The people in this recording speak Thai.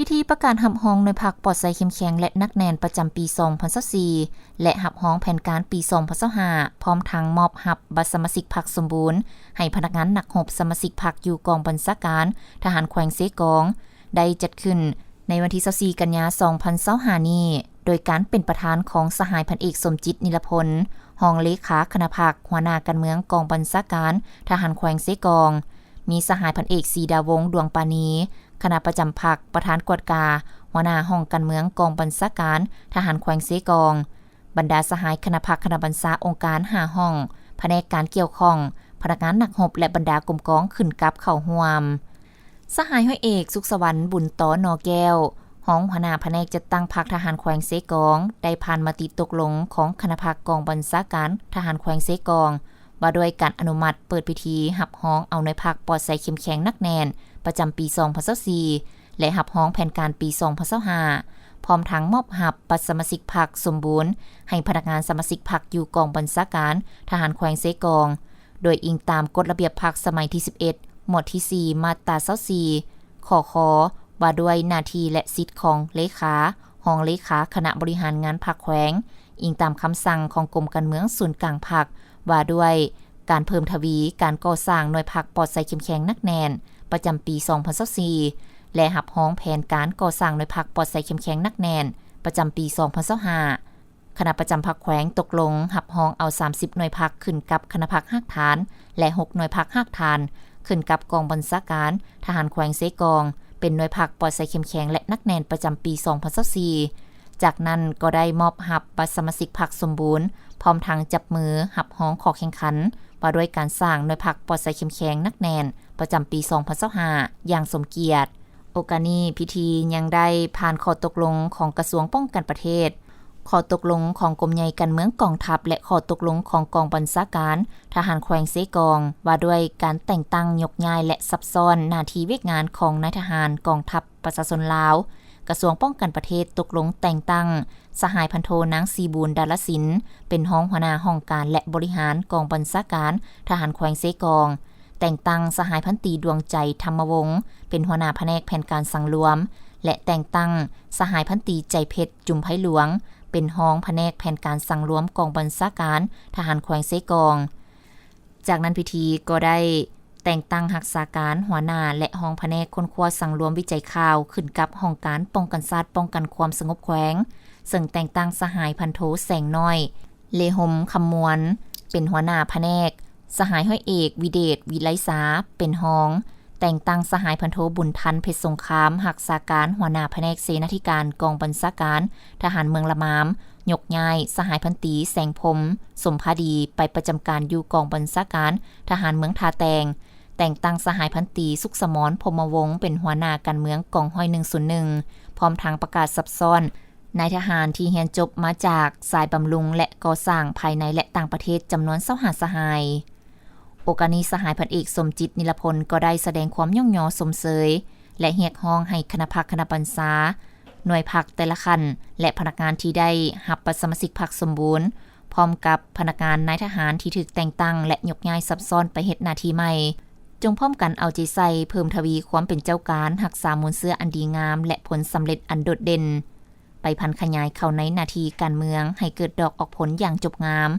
พิธีประกาศหับฮ้องหน่วยภาคปลอดภัยเข้มแข็งและนักแน่นประจำปี 2024 และหับฮ้องแผนการปี 2025 พร้อมทั้งมอบหับบัตรสมาชิกพรรคสมบูรณ์ให้พนักงานนักรบสมาชิกพรรคอยู่กองบัญชาการทหารแขวงเสกองได้จัดขึ้นในวันที่ 24 กันยายน 2025 นี้โดยการเป็นประธานของสหายพันเอกสมจิตนิรพลรองเลขาคณะพรรคหัวหน้าการเมืองกองบัญชาการทหารแขวงเสกองมีสหายพันเอกศรีดาวงศ์ดวงปานีคณะประจำพรรคประธานกวดกาหัวหน้าห้องการเมืองกองบัญชาการทหารแขวงเสกองบรรดาสหายคณะพรรคคณะบัญชาองค์การ5ห้องแผนกการเกี่ยวข้องพนักงานนักรบและบรรดากรมกองขึ้นกับเข้าร่วมสหายห้อยเอกสุขสวรรค์บุญต่อนอแก้วห้องหัวหน้าแผนกจัดตั้งพรรคทหารแขวงเสกองได้ผ่านมติตกลงของคณะพรรคกองบัญชาการทหารแขวงเสกองว่าด้วยการอนุมัติเปิดพิธีหับฮ้องเอาหน่วยพรรคปลอดภัยเข้มแข็งนักแน่นประจำปี 2024 และหับฮ้องแผนการปี 2025 พร้อมทั้งมอบหับบัตรสมาชิกพรรคสมบูรณ์ให้พนักงานสมาชิกพรรคอยู่กองบัญชาการทหารแขวงเสกองโดยอิงตามกฎระเบียบพรรคสมัยที่ 11 หมวดที่ 4 มาตรา24ขอว่าด้วยหน้าที่และสิทธิของเลขาห้องเลขาคณะบริหารงานพรรคแขวงอิงตามคำสั่งของกรมการเมืองศูนย์กลางพรรคว่าด้วยการเพิ่มทวีการก่อสร้างหน่วยพรรคปลอดภัยเข้มแข็งนักแน่นประจำปี 2024 และหับฮ้องแผนการก่อสร้างหน่วยพรรคปลอดภัยเข้มแข็งนักแน่นประจำปี 2025 คณะประจำพรรคแขวงตกลงหับฮ้องเอา30หน่วยพรรคขึ้นกับคณะพรรคฮักฐานและ6หน่วยพรรคฮักฐานขึ้นกับกองบัญชาการทหารแขวงเสกองเป็นหน่วยพรรคปลอดภัยเข้มแข็งและนักแน่นประจำปี 2024 จากนั้นก็ได้มอบหับบัตรสมาชิกพรรคสมบูรณ์พร้อมทั้งจับมือหับฮ้องขอแข่งขันว่าด้วยการสร้างหน่วยพรรคปลอดภัยเข้มแข็งนักแน่นประจำปี 2025 อย่างสมเกียรติโอกาสนี้พิธียังได้ผ่านข้อตกลงของกระทรวงป้องกันประเทศข้อตกลงของกรมใหญ่การเมืองกองทัพและข้อตกลงของกองบัญชาการทหารแขวงเสกองว่าด้วยการแต่งตั้งยกย้ายและซับซ้อนหน้าที่เวกงานของนายทหารกองทัพประชาชนลาวกระทรวงป้องกันประเทศตกลงแต่งตั้งสหายพันโทนางสีบูรณ์ดาลสินเป็นห้องหัวหน้าห้องการและบริหารกองบัญชาการทหารแขวงเสกองแต่งตั้งสหายพันตรีดวงใจธรรมวงศ์เป็นหัวหน้าแผนกแผนการสั่งรวมและแต่งตั้งสหายพันตรีใจเพชรจุมไพหลวงเป็นห้องแผนกแผนการสั่งรวมกองบัญชาการทหารแขวงเสกองจากนั้นพิธีก็ได้แต่งตั้งรักษาการหัวหน้าและห้องแผนกค้นคว้าสั่งรวมวิจัยข่าวขึ้นกับห้องการป้องกันชาติป้องกันความสงบแขวงซึ่งแต่งตั้งสหายพันโทแสงน้อยเลหมคำมวนเป็นหัวหน้าแผนกสหายห้อยเอกวิเดชวิไลษาเป็นห้องแต่งตั้งสหายพันโทบุญทันเพชรสงครามรักษาการหัวหน้าแผนกเสนาธิการกองบัญชาการทหารเมืองละมามยกย้ายสหายพันตรีแสงพรมสมภาดีไปประจำการอยู่กองบัญชาการทหารเมืองทาแตงแต่งตั้งสหายพันตรีสุขสมรพรหมวงศ์เป็นหัวหน้าการเมืองกองห้อย101พร้อมทางประกาศซับซ้อนนายทหารที่เรียนจบมาจากสายบำรุงและก่อสร้างภายในและต่างประเทศจำนวน25สหายโอกาสนี้สหายพันเอกสมจิตนิรพลก็ได้แสดงความย่องยอสมเสยและเรียกร้องให้คณะพรรคคณะบัญชาหน่วยพรรคแต่ละขั้นและพนักงานที่ได้รับบัตรสมาชิกพรรคสมบูรณ์พร้อมกับพนักงานนายทหารที่ถูกแต่งตั้งและยกย้ายซับซ้อนไปเฮ็ดหน้าที่ใหม่จงพร้อมกันเอาใจใส่เพิ่มทวีความเป็นเจ้าการรักษามวลเสื้ออันดีงามและผลสำเร็จอันโดดเด่นไปพันขยายเข้าในหน้าที่การเมืองให้เกิดดอกออกผลอย่างจบงาม